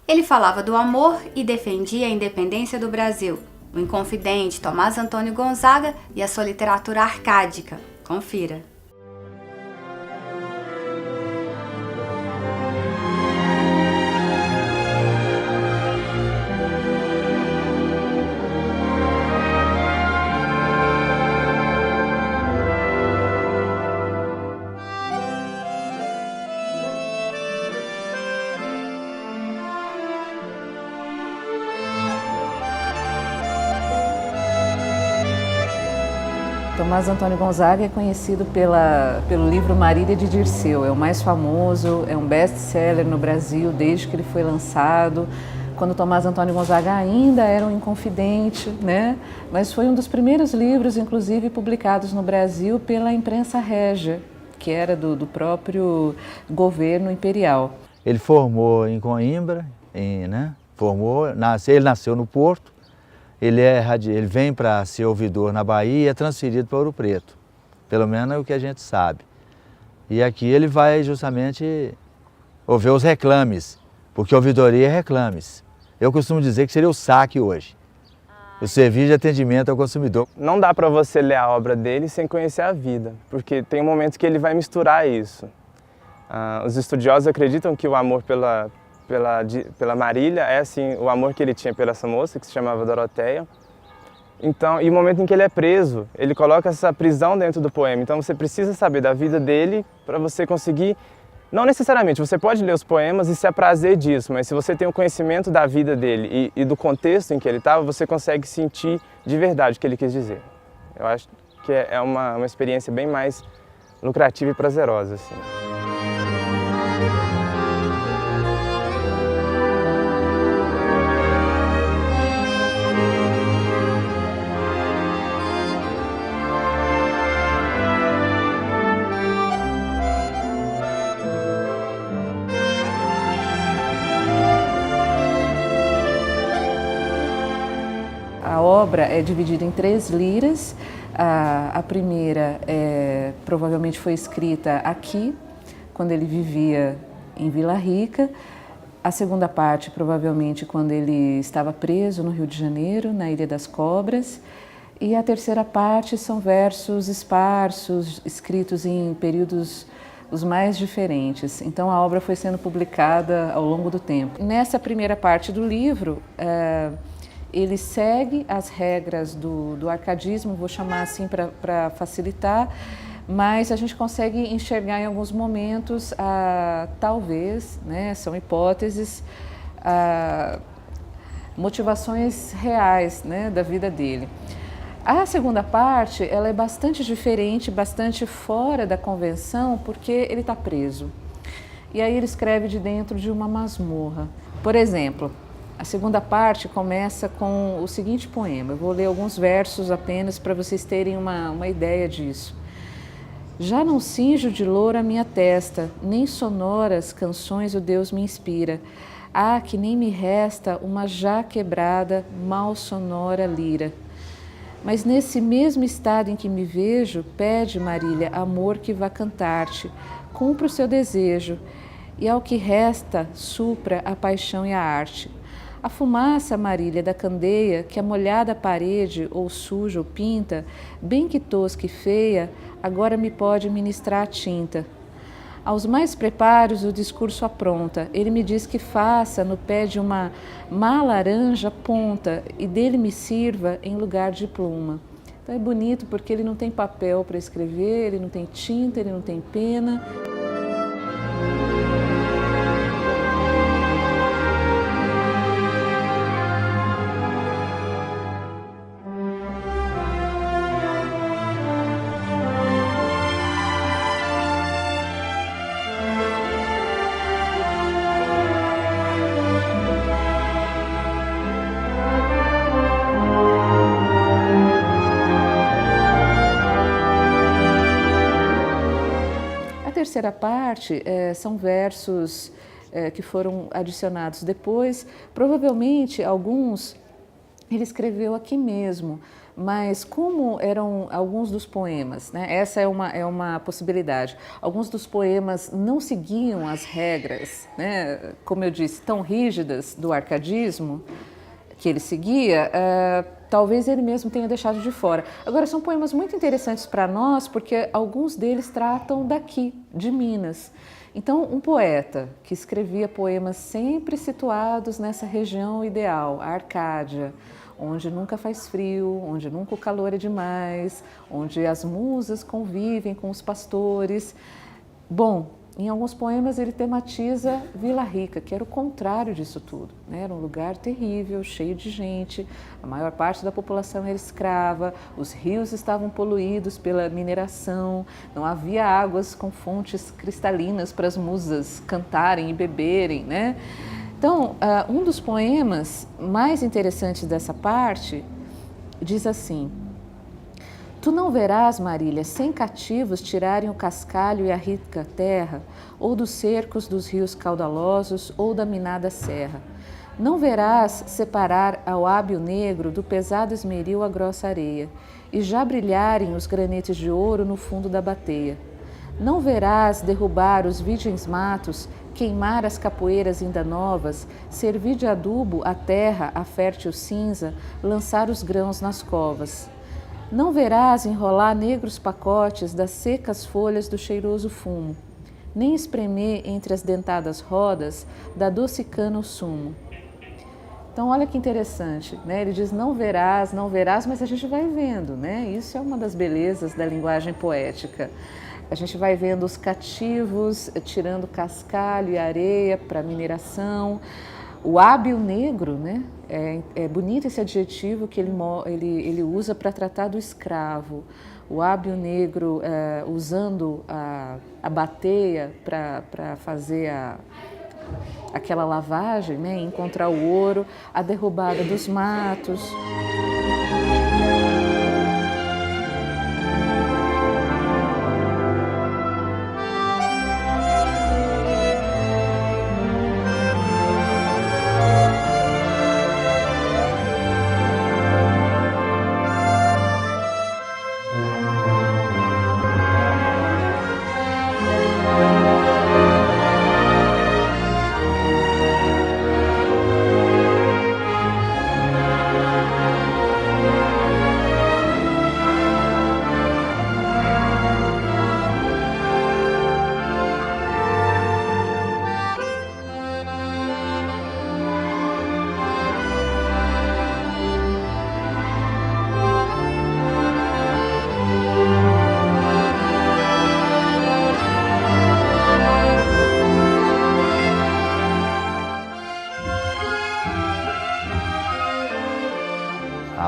Ele falava do amor e defendia a independência do Brasil. O Inconfidente, Tomás Antônio Gonzaga e a sua literatura arcádica. Confira. Tomás Antônio Gonzaga é conhecido pelo livro Marília de Dirceu, é o mais famoso, é um best-seller no Brasil desde que ele foi lançado, quando Tomás Antônio Gonzaga ainda era um inconfidente, né? Mas foi um dos primeiros livros, inclusive, publicados no Brasil pela imprensa régia, que era do próprio governo imperial. Ele formou em Coimbra, ele nasceu no Porto. Ele vem para ser ouvidor na Bahia e é transferido para Ouro Preto, pelo menos é o que a gente sabe. E aqui ele vai justamente ouvir os reclames, porque ouvidoria é reclames. Eu costumo dizer que seria o SAC hoje, o Serviço de Atendimento ao Consumidor. Não dá para você ler a obra dele sem conhecer a vida, porque tem momentos que ele vai misturar isso. Os estudiosos acreditam que o amor pela Marília é assim, o amor que ele tinha pela essa moça, que se chamava Doroteia. Então, e o momento em que ele é preso, ele coloca essa prisão dentro do poema. Então você precisa saber da vida dele para você conseguir, não necessariamente, você pode ler os poemas e se aprazer disso, mas se você tem o conhecimento da vida dele e do contexto em que ele estava, você consegue sentir de verdade o que ele quis dizer. Eu acho que é uma experiência bem mais lucrativa e prazerosa, assim. A obra é dividida em 3 liras. A primeira provavelmente foi escrita aqui, quando ele vivia em Vila Rica. A segunda parte, provavelmente, quando ele estava preso no Rio de Janeiro, na Ilha das Cobras. E a terceira parte são versos esparsos, escritos em períodos os mais diferentes. Então a obra foi sendo publicada ao longo do tempo. Nessa primeira parte do livro, ele segue as regras do arcadismo, vou chamar assim para facilitar, mas a gente consegue enxergar em alguns momentos, talvez, né, são hipóteses, motivações reais, né, da vida dele. A segunda parte, ela é bastante diferente, bastante fora da convenção, porque ele está preso. E aí ele escreve de dentro de uma masmorra. Por exemplo, a segunda parte começa com o seguinte poema. Eu vou ler alguns versos apenas para vocês terem uma ideia disso. Já não cinjo de louro a minha testa, nem sonoras canções o Deus me inspira. Ah, que nem me resta uma já quebrada, mal sonora lira. Mas nesse mesmo estado em que me vejo, pede, Marília, amor que vá cantar-te, cumpra o seu desejo, e ao que resta, supra a paixão e a arte. A fumaça, Marília, da candeia, que a molhada parede, ou suja ou pinta, bem que tosca e feia, agora me pode ministrar a tinta. Aos mais preparos o discurso apronta, ele me diz que faça no pé de uma má laranja ponta e dele me sirva em lugar de pluma. Então é bonito porque ele não tem papel para escrever, ele não tem tinta, ele não tem pena. A terceira parte são versos que foram adicionados depois. Provavelmente alguns ele escreveu aqui mesmo, mas como eram alguns dos poemas, né? Essa é uma possibilidade. Alguns dos poemas não seguiam as regras, né? Como eu disse, tão rígidas do arcadismo que ele seguia, talvez ele mesmo tenha deixado de fora. Agora, são poemas muito interessantes para nós, porque alguns deles tratam daqui, de Minas. Então, um poeta que escrevia poemas sempre situados nessa região ideal, a Arcádia, onde nunca faz frio, onde nunca o calor é demais, onde as musas convivem com os pastores. Bom, em alguns poemas ele tematiza Vila Rica, que era o contrário disso tudo, né? Era um lugar terrível, cheio de gente, a maior parte da população era escrava, os rios estavam poluídos pela mineração, não havia águas com fontes cristalinas para as musas cantarem e beberem, né? Então, um dos poemas mais interessantes dessa parte diz assim: Tu não verás, Marília, 100 cativos tirarem o cascalho e a rica terra, ou dos cercos dos rios caudalosos, ou da minada serra. Não verás separar ao hábil negro do pesado esmeril a grossa areia, e já brilharem os granetes de ouro no fundo da bateia. Não verás derrubar os virgens matos, queimar as capoeiras ainda novas, servir de adubo a terra, a fértil cinza, lançar os grãos nas covas. Não verás enrolar negros pacotes das secas folhas do cheiroso fumo, nem espremer entre as dentadas rodas da doce cana o sumo. Então, olha que interessante, né? Ele diz não verás, mas a gente vai vendo, né? Isso é uma das belezas da linguagem poética. A gente vai vendo os cativos tirando cascalho e areia para mineração. O hábil negro, né? É bonito esse adjetivo que ele usa para tratar do escravo. O hábil negro usando a bateia para fazer aquela lavagem, né? Encontrar o ouro, a derrubada dos matos.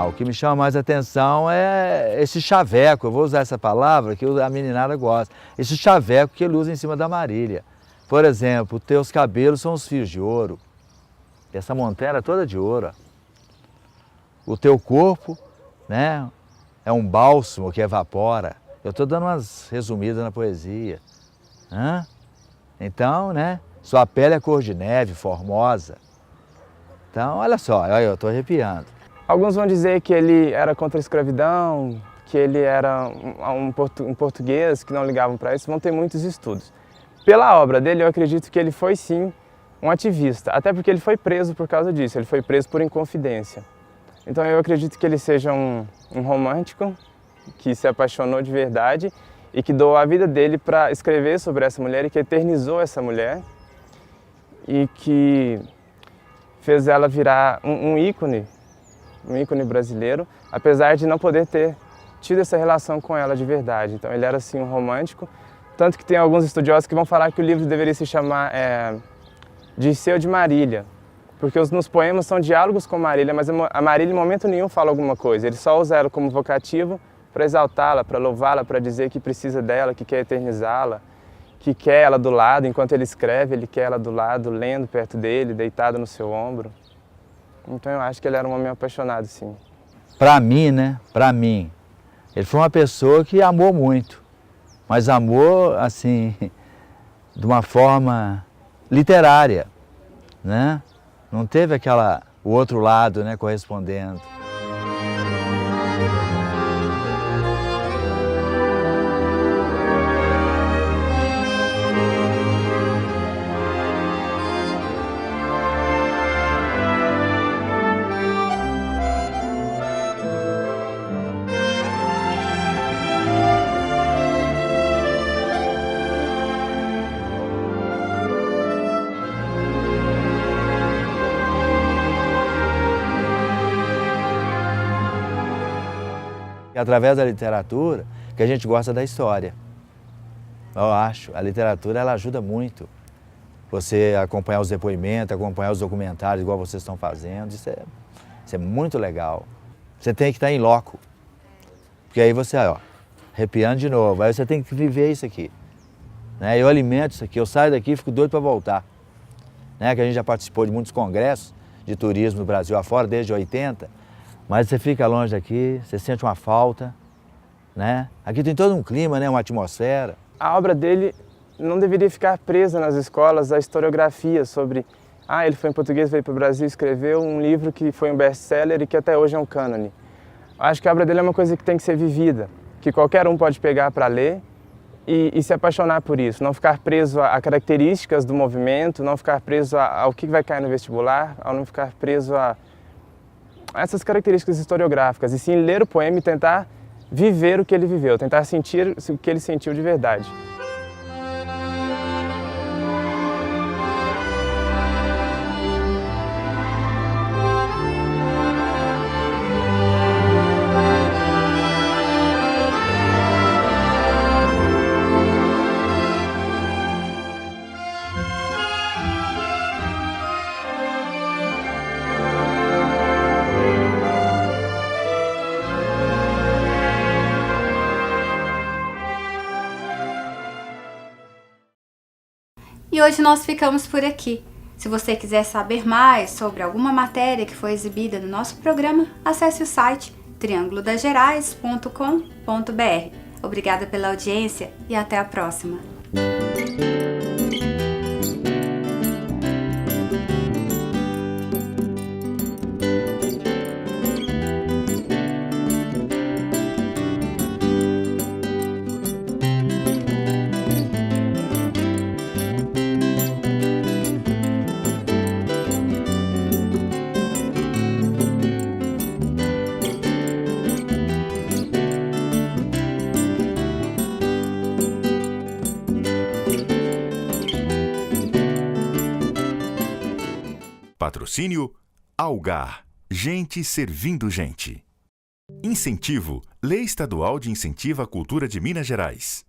O que me chama mais atenção é esse chaveco, eu vou usar essa palavra que a meninada gosta, esse chaveco que ele usa em cima da Marília. Por exemplo, os teus cabelos são os fios de ouro, essa montanha é toda de ouro. O teu corpo, né, é um bálsamo que evapora. Eu estou dando umas resumidas na poesia. Então, né, sua pele é cor de neve, formosa. Então, olha só, eu estou arrepiando. Alguns vão dizer que ele era contra a escravidão, que ele era um português, que não ligavam para isso, vão ter muitos estudos. Pela obra dele, eu acredito que ele foi sim um ativista, até porque ele foi preso por causa disso, ele foi preso por inconfidência. Então eu acredito que ele seja um romântico, que se apaixonou de verdade e que doou a vida dele para escrever sobre essa mulher e que eternizou essa mulher e que fez ela virar um ícone brasileiro, apesar de não poder ter tido essa relação com ela de verdade. Então ele era assim um romântico, tanto que tem alguns estudiosos que vão falar que o livro deveria se chamar Dirceu de Marília, porque nos poemas são diálogos com Marília, mas a Marília em momento nenhum fala alguma coisa, ele só usa ela como vocativo para exaltá-la, para louvá-la, para dizer que precisa dela, que quer eternizá-la, que quer ela do lado, enquanto ele escreve, ele quer ela do lado, lendo perto dele, deitado no seu ombro. Então eu acho que ele era um homem apaixonado, sim. Para mim, né? Para mim, ele foi uma pessoa que amou muito, mas amou assim, de uma forma literária, né? Não teve o outro lado, né, correspondendo. É através da literatura que a gente gosta da história. Eu acho, a literatura ela ajuda muito. Você acompanhar os depoimentos, acompanhar os documentários, igual vocês estão fazendo, isso é muito legal. Você tem que estar em loco, porque aí você, ó, arrepiando de novo, aí você tem que viver isso aqui. Né? Eu alimento isso aqui, eu saio daqui e fico doido para voltar. Né? Que a gente já participou de muitos congressos de turismo no Brasil afora, desde 80, mas você fica longe daqui, você sente uma falta. Né? Aqui tem todo um clima, né? Uma atmosfera. A obra dele não deveria ficar presa nas escolas a historiografia sobre ele foi em português, veio para o Brasil, escreveu um livro que foi um best-seller e que até hoje é um cânone. Acho que a obra dele é uma coisa que tem que ser vivida, que qualquer um pode pegar para ler e se apaixonar por isso, não ficar preso a características do movimento, não ficar preso ao que vai cair no vestibular, ao não ficar preso a essas características historiográficas, e sim ler o poema e tentar viver o que ele viveu, tentar sentir o que ele sentiu de verdade. E hoje nós ficamos por aqui. Se você quiser saber mais sobre alguma matéria que foi exibida no nosso programa, acesse o site triangulodagerais.com.br. Obrigada pela audiência e até a próxima. Patrocínio Algar, gente servindo gente. Incentivo, Lei Estadual de Incentivo à Cultura de Minas Gerais.